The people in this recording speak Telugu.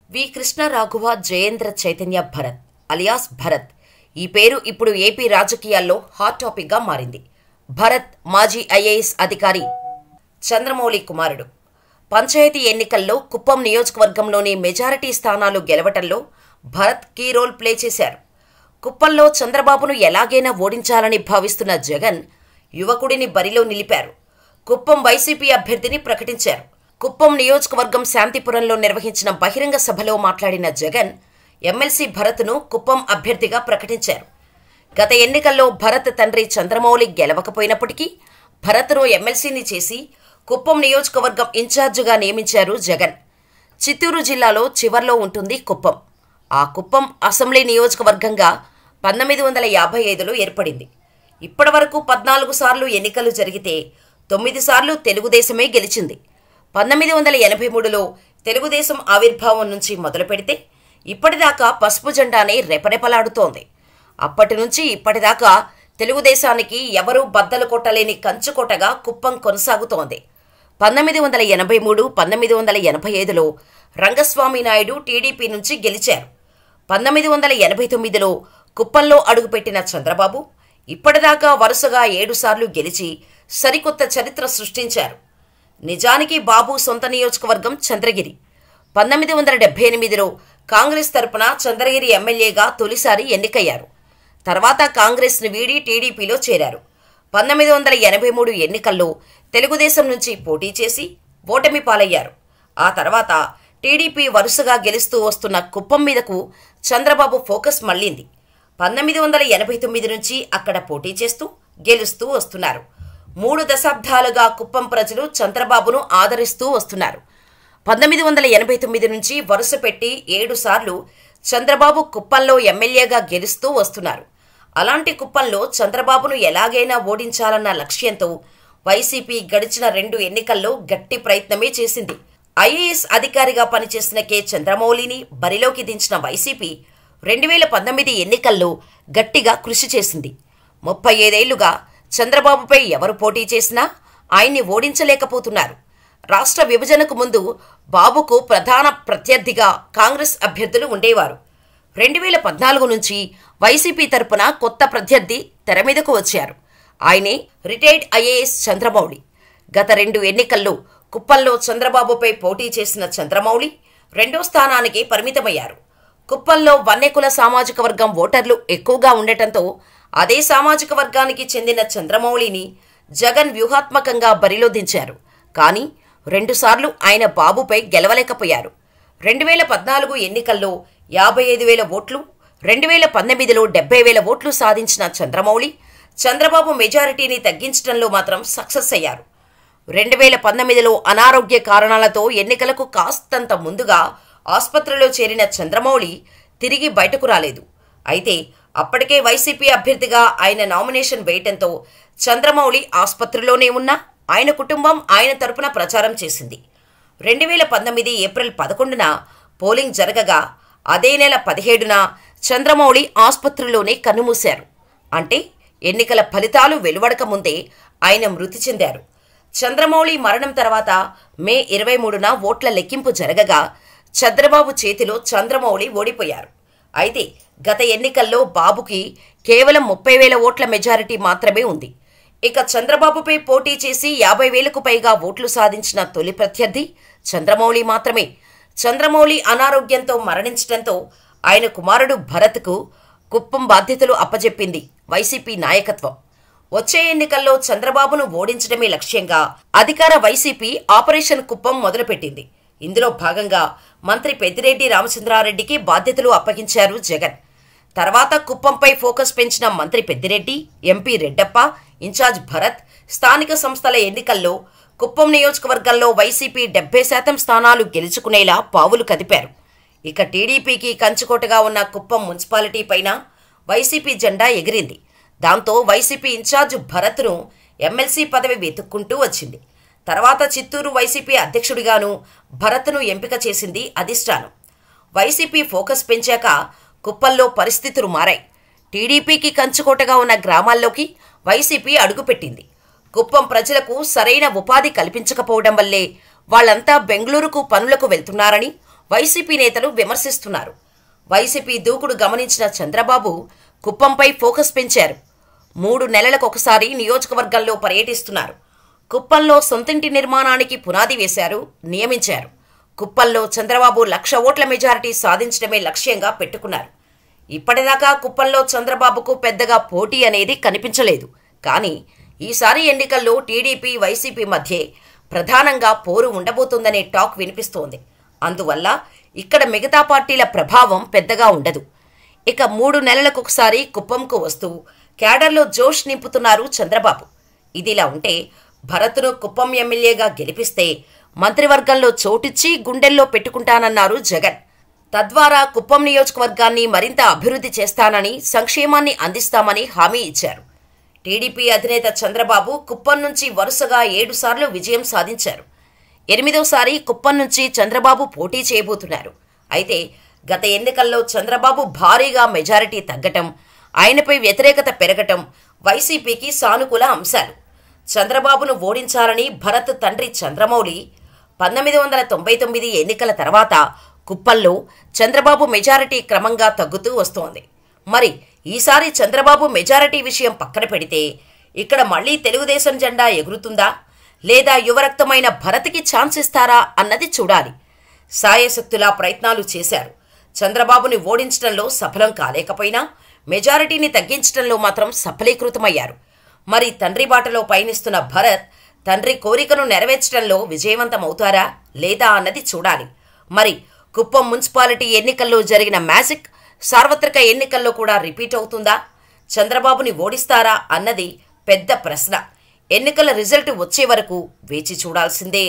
వి కృష్ణ రాఘవ జయేంద్ర చైతన్య భరత్ అలియాస్ భరత్. ఈ పేరు ఇప్పుడు ఏపీ రాజకీయాల్లో హాట్ టాపిక్ గా మారింది. భరత్ మాజీ ఐఏఎస్ అధికారి చంద్రమౌళి కుమారుడు. పంచాయతీ ఎన్నికల్లో కుప్పం నియోజకవర్గంలోని మెజారిటీ స్థానాలు గెలవటంలో భరత్ కీ రోల్ ప్లే చేశారు. కుప్పంలో చంద్రబాబును ఎలాగైనా ఓడించాలని భావిస్తున్న జగన్ యువకుడిని బరిలో నిలిపారు. కుప్పం వైసీపీ అభ్యర్థిని ప్రకటించారు. కుప్పం నియోజకవర్గం శాంతిపురంలో నిర్వహించిన బహిరంగ సభలో మాట్లాడిన జగన్ ఎమ్మెల్సీ భరత్ను కుప్పం అభ్యర్థిగా ప్రకటించారు. గత ఎన్నికల్లో భరత్ తండ్రి చంద్రమౌళి గెలవకపోయినప్పటికీ భరత్ను ఎమ్మెల్సీని చేసి కుప్పం నియోజకవర్గం ఇన్ఛార్జిగా నియమించారు జగన్. చిత్తూరు జిల్లాలో చివర్లో ఉంటుంది కుప్పం. ఆ కుప్పం అసెంబ్లీ నియోజకవర్గంగా 1955లో ఏర్పడింది. ఇప్పటి వరకు 14 సార్లు ఎన్నికలు జరిగితే 9 సార్లు తెలుగుదేశమే గెలిచింది. 1983లో తెలుగుదేశం ఆవిర్భావం నుంచి మొదలు పెడితే ఇప్పటిదాకా పసుపు జెండానే రెపరెపలాడుతోంది. అప్పటి నుంచి ఇప్పటిదాకా తెలుగుదేశానికి ఎవరూ బద్దలు కొట్టలేని కంచుకోటగా కుప్పం కొనసాగుతోంది. 1983, 1985లో రంగస్వామి నాయుడు టీడీపీ నుంచి గెలిచారు. 1989లో కుప్పంలో అడుగుపెట్టిన చంద్రబాబు ఇప్పటిదాకా వరుసగా 7 సార్లు గెలిచి సరికొత్త చరిత్ర సృష్టించారు. నిజానికి బాబు సొంత నియోజకవర్గం చంద్రగిరి. 1978లో కాంగ్రెస్ తరపున చంద్రగిరి ఎమ్మెల్యేగా తొలిసారి ఎన్నికయ్యారు. తర్వాత కాంగ్రెస్ను వీడి టీడీపీలో చేరారు. 1983 ఎన్నికల్లో తెలుగుదేశం నుంచి పోటీ చేసి ఓటమి పాలయ్యారు. ఆ తర్వాత టీడీపీ వరుసగా గెలుస్తూ వస్తున్న కుప్పం మీదకు చంద్రబాబు ఫోకస్ మళ్లింది. 1989 నుంచి అక్కడ పోటీ చేస్తూ గెలుస్తూ వస్తున్నారు. 3 దశాబ్దాలుగా కుప్పం ప్రజలు చంద్రబాబును ఆదరిస్తూ వస్తున్నారు. 1989 నుంచి వరుస పెట్టి 7 సార్లు చంద్రబాబు కుప్పంలో ఎమ్మెల్యేగా గెలుస్తూ వస్తున్నారు. అలాంటి కుప్పంలో చంద్రబాబును ఎలాగైనా ఓడించాలన్న లక్ష్యంతో వైసీపీ గడిచిన 2 ఎన్నికల్లో గట్టి ప్రయత్నమే చేసింది. ఐఏఎస్ అధికారిగా పనిచేసిన కె చంద్రమౌళిని బరిలోకి దించిన వైసీపీ 2019 ఎన్నికల్లో గట్టిగా కృషి చేసింది. 35 ఏళ్లుగా చంద్రబాబుపై ఎవరు పోటీ చేసినా ఆయన్ని ఓడించలేకపోతున్నారు. రాష్ట్ర విభజనకు ముందు బాబుకు ప్రధాన ప్రత్యర్థిగా కాంగ్రెస్ అభ్యర్థులు ఉండేవారు. 2014 నుంచి వైసీపీ తరపున కొత్త ప్రత్యర్థి తెర మీదకు వచ్చారు. ఆయనే రిటైర్డ్ ఐఏఎస్ చంద్రమౌళి. గత 2 ఎన్నికల్లో కుప్పంలో చంద్రబాబుపై పోటీ చేసిన చంద్రమౌళి 2వ స్థానానికి పరిమితమయ్యారు. కుప్పంలో వన్యకుల సామాజిక వర్గం ఓటర్లు ఎక్కువగా ఉండటంతో అదే సామాజిక వర్గానికి చెందిన చంద్రమౌళిని జగన్ వ్యూహాత్మకంగా బరిలో దించారు. కానీ 2 సార్లు ఆయన బాబుపై గెలవలేకపోయారు. 2014 ఎన్నికల్లో 55,000 ఓట్లు, 2019లో 70,000 ఓట్లు సాధించిన చంద్రమౌళి చంద్రబాబు మెజారిటీని తగ్గించడంలో మాత్రం సక్సెస్ అయ్యారు. 2019లో అనారోగ్య కారణాలతో ఎన్నికలకు కాస్తంత ముందుగా ఆసుపత్రిలో చేరిన చంద్రమౌళి తిరిగి బయటకు రాలేదు. అయితే అప్పటికే వైసీపీ అభ్యర్థిగా ఆయన నామినేషన్ వేయటంతో చంద్రమౌళి ఆసుపత్రిలోనే ఉన్న ఆయన కుటుంబం ఆయన తరపున ప్రచారం చేసింది. 2019 ఏప్రిల్ 11న పోలింగ్ జరగగా అదే నెల 17న చంద్రమౌళి ఆసుపత్రిలోనే కన్నుమూశారు. అంటే ఎన్నికల ఫలితాలు వెలువడక ముందే ఆయన మృతి చెందారు. చంద్రమౌళి మరణం తర్వాత మే 23న ఓట్ల లెక్కింపు జరగగా చంద్రబాబు చేతిలో చంద్రమౌళి ఓడిపోయారు. అయితే గత ఎన్నికల్లో బాబుకి కేవలం 30,000 ఓట్ల మెజారిటీ మాత్రమే ఉంది. ఇక చంద్రబాబుపై పోటీ చేసి 50,000కు పైగా ఓట్లు సాధించిన తొలి ప్రత్యర్థి చంద్రమౌళి మాత్రమే. చంద్రమౌళి అనారోగ్యంతో మరణించడంతో ఆయన కుమారుడు భరత్కు కుప్పం బాధ్యతలు అప్పజెప్పింది వైసీపీ నాయకత్వం. వచ్చే ఎన్నికల్లో చంద్రబాబును ఓడించడమే లక్ష్యంగా అధికార వైసీపీ ఆపరేషన్ కుప్పం మొదలుపెట్టింది. ఇందులో భాగంగా మంత్రి పెద్దిరెడ్డి రామచంద్రారెడ్డికి బాధ్యతలు అప్పగించారు జగన్. తర్వాత కుప్పంపై ఫోకస్ పెంచిన మంత్రి పెద్దిరెడ్డి, ఎంపీ రెడ్డప్ప, ఇన్ఛార్జ్ భరత్ స్థానిక సంస్థల ఎన్నికల్లో కుప్పం నియోజకవర్గంలో వైసీపీ 70% స్థానాలు గెలుచుకునేలా పావులు కదిపారు. ఇక టీడీపీకి కంచుకోటగా ఉన్న కుప్పం మున్సిపాలిటీ పైన వైసీపీ జెండా ఎగిరింది. దాంతో వైసీపీ ఇన్ఛార్జ్ భరత్ను ఎమ్మెల్సీ పదవి వెతుక్కుంటూ వచ్చింది. తర్వాత చిత్తూరు వైసీపీ అధ్యక్షుడిగాను భరత్ను ఎంపిక చేసింది అధిష్టానం. వైసీపీ ఫోకస్ పెంచాక కుప్పంలో పరిస్థితులు మారాయి. టీడీపీకి కంచుకోటగా ఉన్న గ్రామాల్లోకి వైసీపీ అడుగుపెట్టింది. కుప్పం ప్రజలకు సరైన ఉపాధి కల్పించకపోవడం వల్లే వాళ్లంతా బెంగళూరుకు పనులకు వెళ్తున్నారని, వైసీపీ నేతలు విమర్శిస్తున్నారు. వైసీపీ దూకుడు గమనించిన చంద్రబాబు కుప్పంపై ఫోకస్ పెంచారు. 3 నెలలకొకసారి నియోజకవర్గంలో పర్యటిస్తున్నారు. కుప్పంలో సొంతింటి నిర్మాణానికి పునాది వేశారు, నియమించారు. కుప్పంలో చంద్రబాబు 1,00,000 ఓట్ల మెజారిటీ సాధించడమే లక్ష్యంగా పెట్టుకున్నారు. ఇప్పటిదాకా కుప్పంలో చంద్రబాబుకు పెద్దగా పోటీ అనేది కనిపించలేదు. కానీ ఈసారి ఎన్నికల్లో టీడీపీ, వైసీపీ మధ్య ప్రధానంగా పోరు ఉండబోతోందనే టాక్ వినిపిస్తోంది. అందువల్ల ఇక్కడ మిగతా పార్టీల ప్రభావం పెద్దగా ఉండదు. ఇక 3 నెలలకొకసారి కుప్పంకు వస్తూ క్యాడర్లో జోష్ నింపుతున్నారు చంద్రబాబు. ఇదిలా ఉంటే భరత్ను కుప్పం ఎమ్మెల్యేగా గెలిపిస్తే మంత్రివర్గంలో చోటిచ్చి గుండెల్లో పెట్టుకుంటానన్నారు జగన్. తద్వారా కుప్పం నియోజకవర్గాన్ని మరింత అభివృద్ధి చేస్తానని, సంక్షేమాన్ని అందిస్తామని హామీ ఇచ్చారు. టీడీపీ అధినేత చంద్రబాబు కుప్పం నుంచి వరుసగా 7 సార్లు విజయం సాధించారు. 8వసారి కుప్పం నుంచి చంద్రబాబు పోటీ చేయబోతున్నారు. అయితే గత ఎన్నికల్లో చంద్రబాబు భారీగా మెజారిటీ తగ్గటం, ఆయనపై వ్యతిరేకత పెరగటం వైసీపీకి సానుకూల అంశాలు. చంద్రబాబును ఓడించాలని భరత్ తండ్రి చంద్రమౌళి 1999 ఎన్నికల తర్వాత కుప్పంలో చంద్రబాబు మెజారిటీ క్రమంగా తగ్గుతూ వస్తోంది. మరి ఈసారి చంద్రబాబు మెజారిటీ విషయం పక్కన పెడితే ఇక్కడ మళ్లీ తెలుగుదేశం జెండా ఎగురుతుందా, లేదా యువరక్తమైన భరత్కి ఛాన్స్ ఇస్తారా అన్నది చూడాలి. సాయశక్తులా ప్రయత్నాలు చేశారు. చంద్రబాబుని ఓడించడంలో సఫలం కాలేకపోయినా మెజారిటీని తగ్గించడంలో మాత్రం సఫలీకృతమయ్యారు. మరి తండ్రి బాటలో పయనిస్తున్న భరత్ తండ్రి కోరికను నెరవేర్చడంలో విజయవంతమవుతారా లేదా అన్నది చూడాలి. మరి కుప్పం మున్సిపాలిటీ ఎన్నికల్లో జరిగిన మ్యాజిక్ సార్వత్రిక ఎన్నికల్లో కూడా రిపీట్ అవుతుందా? చంద్రబాబుని ఓడిస్తారా అన్నది పెద్ద ప్రశ్న. ఎన్నికల రిజల్ట్ వచ్చే వరకు వేచి చూడాల్సిందే.